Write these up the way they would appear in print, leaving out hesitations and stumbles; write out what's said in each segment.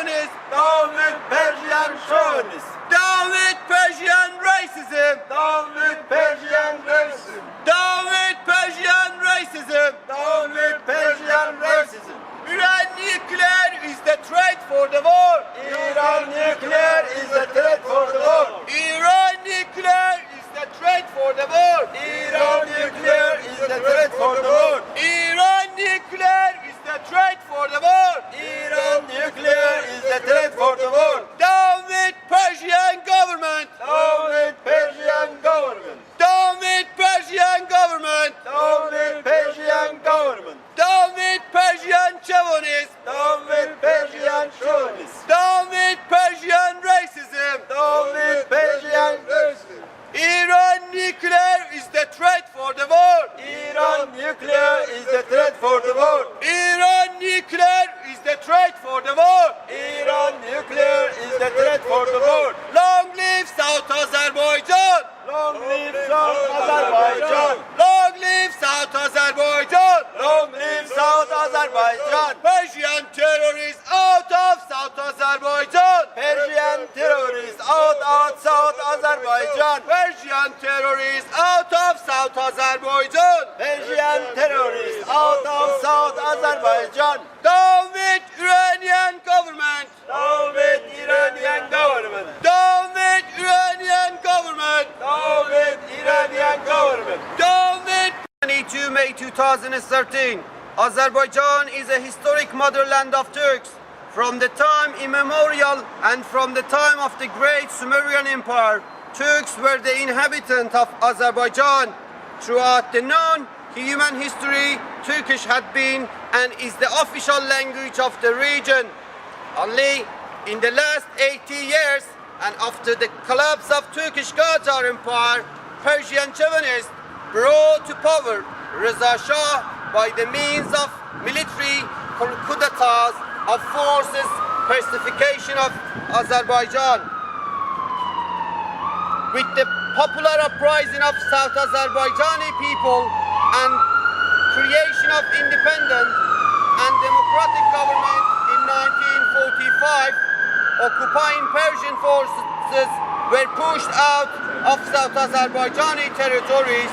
chauvinist. Down with Persian chauvinist. Down with Persian racism. Down with Persian racism. Down with Persian racism. Down with Persian racism. Iran nuclear is the threat for the war. Iran nuclear is a threat for the war. Iran nuclear is the threat for the war. Iran nuclear is the threat for the war. Iran nuclear is the threat for the war. Iran nuclear is the threat for the war. Down with Persian government. Down with Persian government. Down with Persian government. Down with Persian government. Down with Persian chauvinist. Down with Persian chauvinist. Down with Persian racism. Down with Persian racism. Iran nuclear is the threat for the war. Iran nuclear is the threat for the war. Iran nuclear is the threat for the war. Iran nuclear is the threat for the war. Long live South Azerbaijan. Long live South Azerbaijan. Long live South Azerbaijan. Long live South Azerbaijan. Persian terrorists out of South Azerbaijan. Persian terrorists out South Azerbaijan. Persian terrorists out of South Azerbaijan. Persian terrorists out of South Azerbaijan. Down with Iranian government. Down with Iranian government. Down with Iranian government. Down with Iranian government. Down with 22 May 2013. Azerbaijan is a historic motherland of Turks. From the time immemorial and from the time of the great Sumerian Empire, Turks were the inhabitants of Azerbaijan. Throughout the known human history, Turkish had been and is the official language of the region. Only in the last 80 years and after the collapse of Turkish Qajar Empire, Persian chauvinists brought to power Reza Shah by the means of military coup d'etats of forces pacification of Azerbaijan. With the popular uprising of South Azerbaijani people and creation of independent and democratic government in 1945, occupying Persian forces were pushed out of South Azerbaijani territories.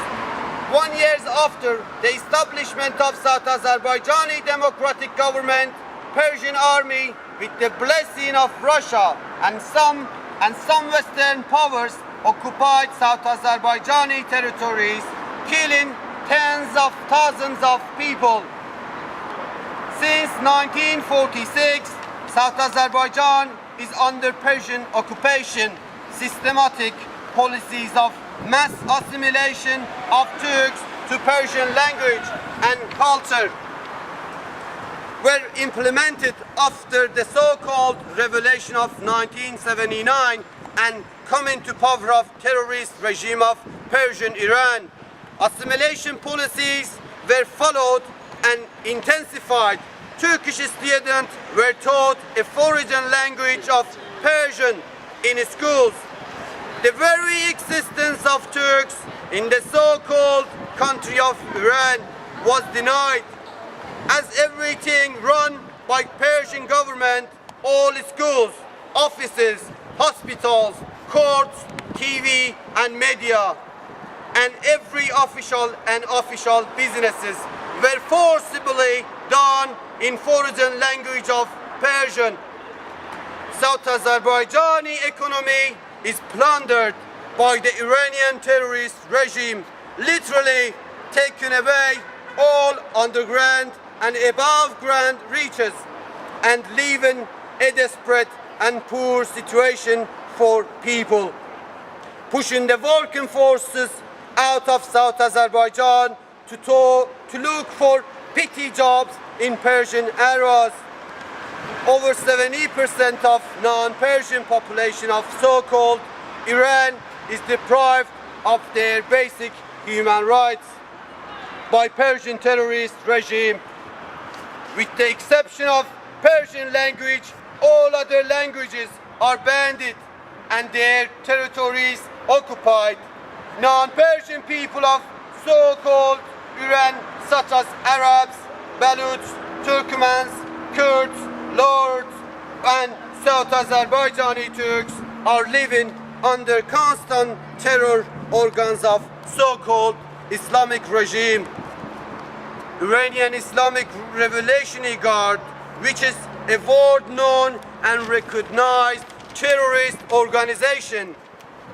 1 year after the establishment of South Azerbaijani democratic government, Persian army, with the blessing of Russia and some Western powers, occupied South Azerbaijani territories, killing tens of thousands of people. Since 1946, South Azerbaijan is under Persian occupation. Systematic policies of mass assimilation of Turks to Persian language and culture were implemented after the so-called revolution of 1979 and coming to power of terrorist regime of Persian Iran. Assimilation policies were followed and intensified. Turkish students were taught a foreign language of Persian in schools. The very existence of Turks in the so-called country of Iran was denied. As everything run by Persian government, all schools, offices, hospitals, courts, TV and media, and every official and official businesses were forcibly done in foreign language of Persian. South Azerbaijani economy is plundered by the Iranian terrorist regime, literally taking away all underground and above ground reaches and leaving a desperate and poor situation for people, pushing the working forces out of South Azerbaijan to look for petty jobs in Persian areas. Over 70% of non-Persian population of so-called Iran is deprived of their basic human rights by Persian terrorist regime. With the exception of Persian language, all other languages are banned and their territories occupied. Non-Persian people of so-called Iran, such as Arabs, Baluchs, Turkmens, Kurds, Lords, and South Azerbaijani Turks are living under constant terror organs of so-called Islamic regime. Iranian Islamic Revolutionary Guard, which is a world-known and recognized terrorist organization,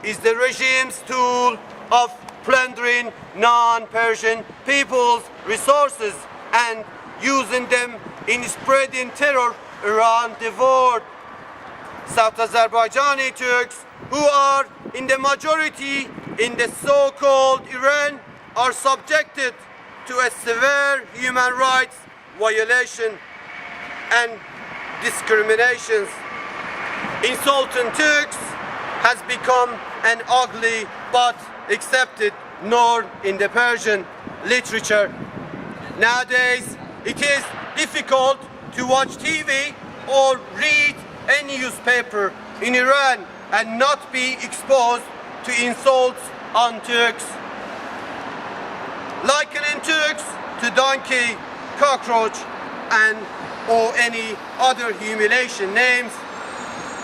is the regime's tool of plundering non-Persian people's resources and using them in spreading terror around the world. South Azerbaijani Turks, who are in the majority in the so-called Iran, are subjected to a severe human rights violation and discriminations. Insulting Turks has become an ugly but accepted norm in the Persian literature. Nowadays, it is difficult to watch TV or read any newspaper in Iran and not be exposed to insults on Turks. Likening Turks to donkey, cockroach, and or any other humiliation names.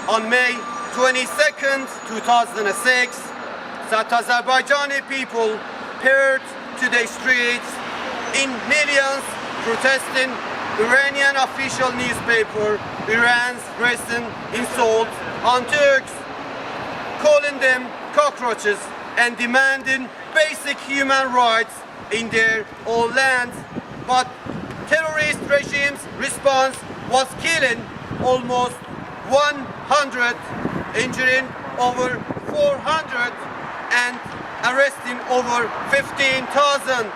On May 22nd, 2006, South Azerbaijani people poured to the streets in millions protesting Iranian official newspaper Iran's recent insults on Turks, calling them cockroaches and demanding basic human rights in their own lands. But terrorist regime's response was killing almost 100, injuring over 400, and arresting over 15,000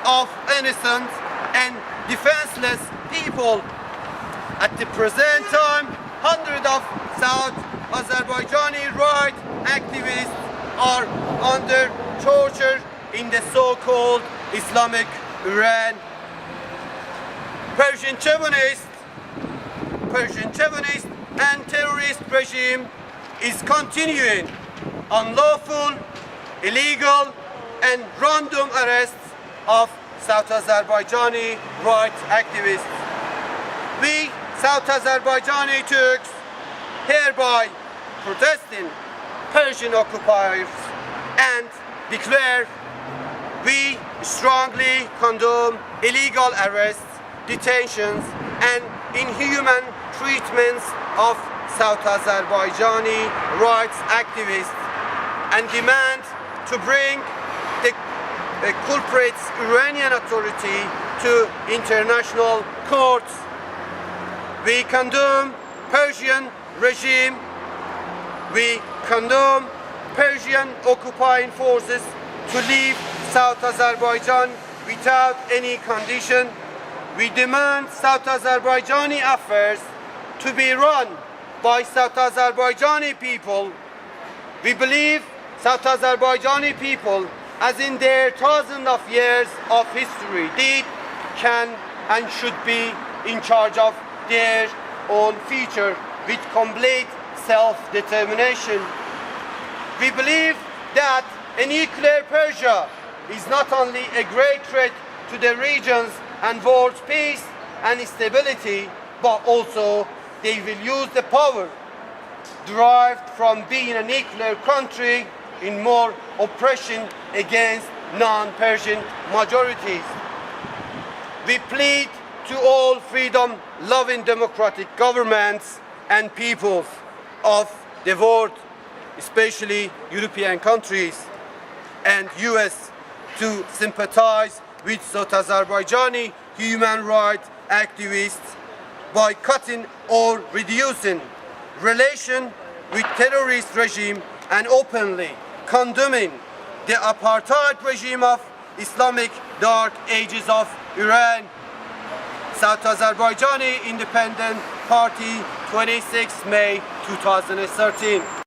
of innocent and defenseless people. At the present time, hundreds of South Azerbaijani rights activists are under torture in the so-called Islamic Iran. Persian chauvinist and terrorist regime is continuing unlawful, illegal, and random arrests of South Azerbaijani rights activists. We, South Azerbaijani Turks, hereby protesting Persian occupiers and declare we strongly condemn illegal arrests, detentions, and inhuman treatments of South Azerbaijani rights activists, and demand to bring the culprits Iranian authority to international courts. We condemn Persian regime. We condemn Persian occupying forces to leave South Azerbaijan without any condition. We demand South Azerbaijani affairs to be run by South Azerbaijani people. We believe South Azerbaijani people, as in their thousands of years of history, did, can, and should be in charge of their own future with complete self-determination. We believe that a nuclear Persia is not only a great threat to the region's and world's peace and stability, but also they will use the power derived from being a nuclear country in more oppression against non-Persian majorities. We plead to all freedom-loving democratic governments and peoples of the world, especially European countries and US, to sympathize with South Azerbaijani human rights activists by cutting or reducing relation with terrorist regime and openly condemning the apartheid regime of Islamic Dark Ages of Iran. South Azerbaijani Independent Party, 26 May 2013.